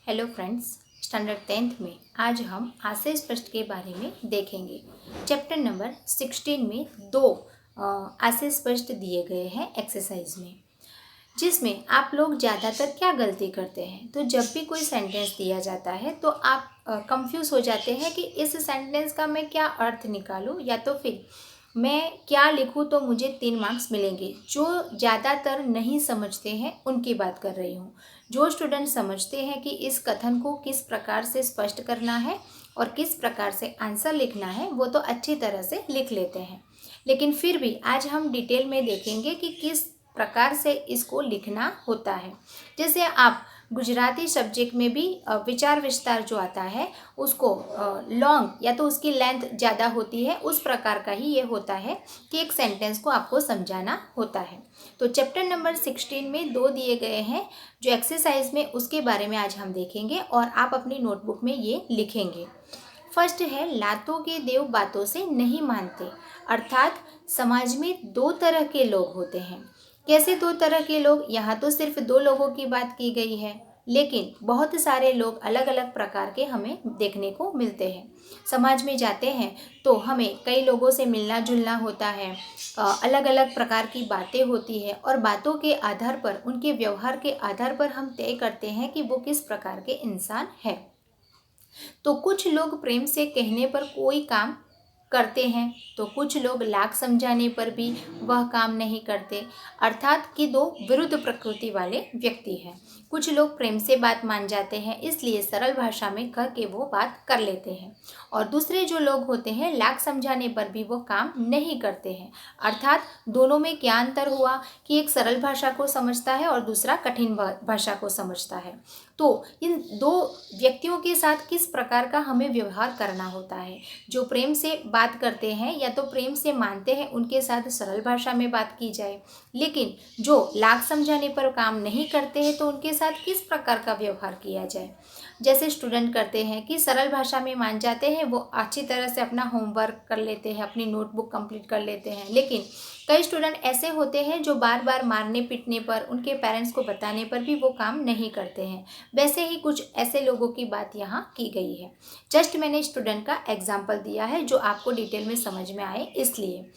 Hello friends, standard 10th में आज हम आशय स्पष्ट के बारे में देखेंगे। चैप्टर नंबर 16 में दो आशय स्पष्ट दिए गए हैं एक्सरसाइज में, जिसमें आप लोग ज़्यादातर क्या गलती करते हैं। तो जब भी कोई सेंटेंस दिया जाता है तो आप कंफ्यूज हो जाते हैं कि इस सेंटेंस का मैं क्या अर्थ निकालूं या तो फिर मैं क्या लिखूं तो मुझे 3 मार्क्स मिलेंगे। जो ज़्यादातर नहीं समझते हैं उनकी बात कर रही हूँ। जो स्टूडेंट समझते हैं कि इस कथन को किस प्रकार से स्पष्ट करना है और किस प्रकार से आंसर लिखना है, वो तो अच्छी तरह से लिख लेते हैं। लेकिन फिर भी आज हम डिटेल में देखेंगे कि किस प्रकार से इसको लिखना होता है। जैसे आप गुजराती सब्जेक्ट में भी विचार विस्तार जो आता है उसको लॉन्ग या तो उसकी लेंथ ज़्यादा होती है, उस प्रकार का ही ये होता है कि एक सेंटेंस को आपको समझाना होता है। तो चैप्टर नंबर 16 में दो दिए गए हैं जो एक्सरसाइज में, उसके बारे में आज हम देखेंगे और आप अपनी नोटबुक में ये लिखेंगे। फर्स्ट है, लातों के देव बातों से नहीं मानते। अर्थात समाज में दो तरह के लोग होते हैं। कैसे दो तरह के लोग? यहाँ तो सिर्फ दो लोगों की बात की गई है, लेकिन बहुत सारे लोग अलग अलग प्रकार के हमें देखने को मिलते हैं। समाज में जाते हैं तो हमें कई लोगों से मिलना जुलना होता है, अलग अलग प्रकार की बातें होती है और बातों के आधार पर, उनके व्यवहार के आधार पर हम तय करते हैं कि वो किस प्रकार के इंसान है। तो कुछ लोग प्रेम से कहने पर कोई काम करते हैं तो कुछ लोग लाख समझाने पर भी वह काम नहीं करते। अर्थात कि दो विरुद्ध प्रकृति वाले व्यक्ति हैं। कुछ लोग प्रेम से बात मान जाते हैं, इसलिए सरल भाषा में कह के वो बात कर लेते हैं, और दूसरे जो लोग होते हैं लाख समझाने पर भी वो काम नहीं करते हैं। अर्थात दोनों में क्या अंतर हुआ कि एक सरल भाषा को समझता है और दूसरा कठिन भाषा को समझता है। तो इन दो व्यक्तियों के साथ किस प्रकार का हमें व्यवहार करना होता है। जो प्रेम से बात करते हैं या तो प्रेम से मानते हैं, उनके साथ सरल भाषा में बात की जाए, लेकिन जो लाख समझाने पर काम नहीं करते हैं तो उनके साथ किस प्रकार का व्यवहार किया जाए। जैसे स्टूडेंट करते हैं कि सरल भाषा में मान जाते हैं, वो अच्छी तरह से अपना होमवर्क कर लेते हैं, अपनी नोटबुक कंप्लीट कर लेते हैं, लेकिन कई स्टूडेंट ऐसे होते हैं जो बार बार मारने पीटने पर, उनके पेरेंट्स को बताने पर भी वो काम नहीं करते हैं। वैसे ही कुछ ऐसे लोगों की बात यहाँ की गई है। जस्ट मैंने स्टूडेंट का एग्जाम्पल दिया है जो आपको डिटेल में समझ में आए इसलिए।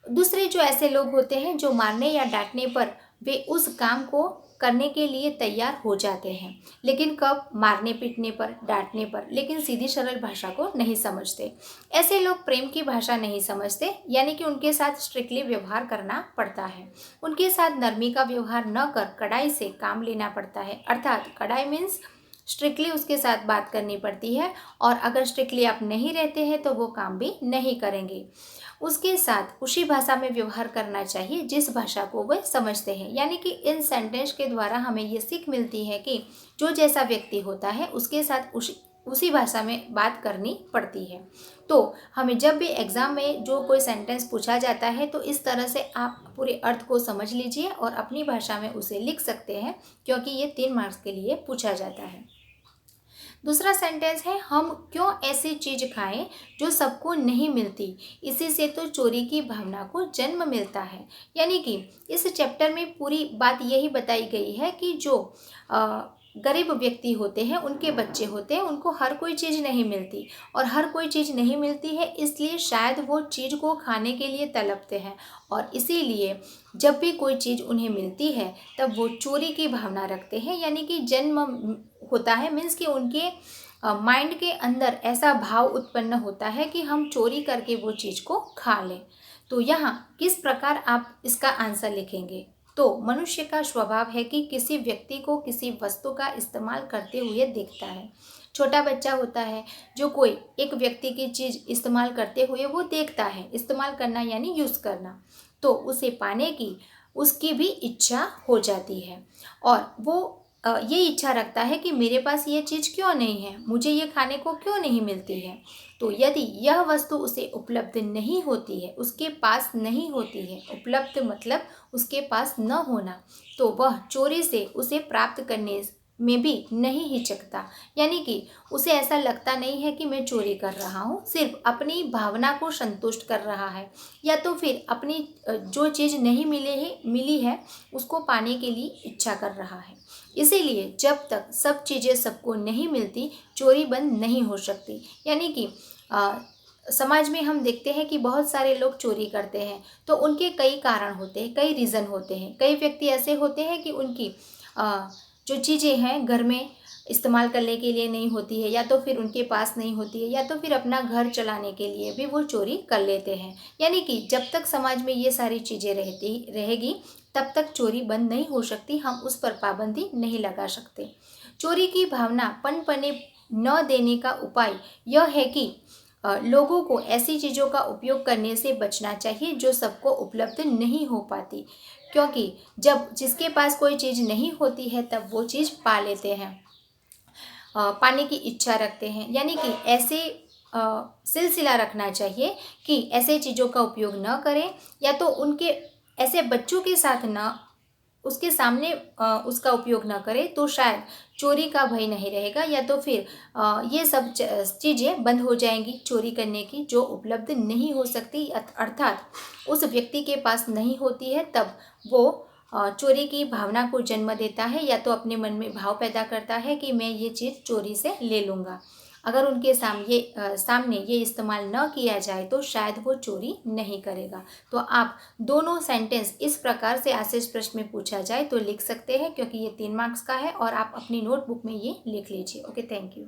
दूसरे जो ऐसे लोग होते हैं जो मारने या डांटने पर वे उस काम को करने के लिए तैयार हो जाते हैं, लेकिन कब? मारने पीटने पर, डांटने पर, लेकिन सीधी सरल भाषा को नहीं समझते। ऐसे लोग प्रेम की भाषा नहीं समझते, यानी कि उनके साथ स्ट्रिक्टली व्यवहार करना पड़ता है। उनके साथ नरमी का व्यवहार न कर कड़ाई से काम लेना पड़ता है। अर्थात कड़ाई मीन्स स्ट्रिक्टली उसके साथ बात करनी पड़ती है, और अगर स्ट्रिक्टली आप नहीं रहते हैं तो वो काम भी नहीं करेंगे। उसके साथ उसी भाषा में व्यवहार करना चाहिए जिस भाषा को वह समझते हैं। यानी कि इन सेंटेंस के द्वारा हमें ये सीख मिलती है कि जो जैसा व्यक्ति होता है उसके साथ उसी भाषा में बात करनी पड़ती है। तो हमें जब भी एग्ज़ाम में जो कोई सेंटेंस पूछा जाता है तो इस तरह से आप पूरे अर्थ को समझ लीजिए और अपनी भाषा में उसे लिख सकते हैं, क्योंकि ये 3 मार्क्स के लिए पूछा जाता है। दूसरा सेंटेंस है, हम क्यों ऐसी चीज खाएं जो सबको नहीं मिलती, इसी से तो चोरी की भावना को जन्म मिलता है। यानी कि इस चैप्टर में पूरी बात यही बताई गई है कि जो गरीब व्यक्ति होते हैं, उनके बच्चे होते हैं, उनको हर कोई चीज़ नहीं मिलती, और हर कोई चीज़ नहीं मिलती है इसलिए शायद वो चीज़ को खाने के लिए तड़पते हैं, और इसीलिए जब भी कोई चीज़ उन्हें मिलती है तब वो चोरी की भावना रखते हैं। यानी कि जन्म होता है, मीन्स कि उनके माइंड के अंदर ऐसा भाव उत्पन्न होता है कि हम चोरी करके वो चीज़ को खा लें। तो यहाँ किस प्रकार आप इसका आंसर लिखेंगे? तो मनुष्य का स्वभाव है कि किसी व्यक्ति को किसी वस्तु का इस्तेमाल करते हुए देखता है। छोटा बच्चा होता है जो कोई एक व्यक्ति की चीज़ इस्तेमाल करते हुए वो देखता है, इस्तेमाल करना यानी यूज़ करना, तो उसे पाने की उसकी भी इच्छा हो जाती है, और वो ये इच्छा रखता है कि मेरे पास ये चीज़ क्यों नहीं है, मुझे ये खाने को क्यों नहीं मिलती है। तो यदि यह वस्तु उसे उपलब्ध नहीं होती है, उसके पास नहीं होती है, उपलब्ध मतलब उसके पास न होना, तो वह चोरी से उसे प्राप्त करने में भी नहीं हिचकता, यानी कि उसे ऐसा लगता नहीं है कि मैं चोरी कर रहा हूँ, सिर्फ अपनी भावना को संतुष्ट कर रहा है, या तो फिर अपनी जो चीज़ नहीं मिली है उसको पाने के लिए इच्छा कर रहा है। इसीलिए जब तक सब चीज़ें सबको नहीं मिलती, चोरी बंद नहीं हो सकती। यानी कि समाज में हम देखते हैं कि बहुत सारे लोग चोरी करते हैं, तो उनके कई कारण होते हैं, कई रीज़न होते हैं। कई व्यक्ति ऐसे होते हैं कि उनकी जो चीज़ें हैं घर में इस्तेमाल करने के लिए नहीं होती है, या तो फिर उनके पास नहीं होती है, या तो फिर अपना घर चलाने के लिए भी वो चोरी कर लेते हैं। यानी कि जब तक समाज में ये सारी चीज़ें रहेगी तब तक चोरी बंद नहीं हो सकती, हम उस पर पाबंदी नहीं लगा सकते। चोरी की भावना पनपने न देने का उपाय यह है कि लोगों को ऐसी चीज़ों का उपयोग करने से बचना चाहिए जो सबको उपलब्ध नहीं हो पाती, क्योंकि जब जिसके पास कोई चीज़ नहीं होती है तब वो चीज़ पा लेते हैं, पाने की इच्छा रखते हैं। यानी कि ऐसे सिलसिला रखना चाहिए कि ऐसे चीज़ों का उपयोग न करें, या तो उनके ऐसे बच्चों के साथ न उसके सामने उसका उपयोग न करें, तो शायद चोरी का भय नहीं रहेगा, या तो फिर ये सब चीज़ें बंद हो जाएंगी चोरी करने की, जो उपलब्ध नहीं हो सकती, अर्थात उस व्यक्ति के पास नहीं होती है, तब वो चोरी की भावना को जन्म देता है, या तो अपने मन में भाव पैदा करता है कि मैं ये चीज़ चोरी से ले लूँगा। अगर उनके सामने ये इस्तेमाल न किया जाए तो शायद वो चोरी नहीं करेगा। तो आप दोनों सेंटेंस इस प्रकार से आशेष प्रश्न में पूछा जाए तो लिख सकते हैं, क्योंकि ये 3 मार्क्स का है, और आप अपनी नोटबुक में ये लिख लीजिए। Okay, thank you.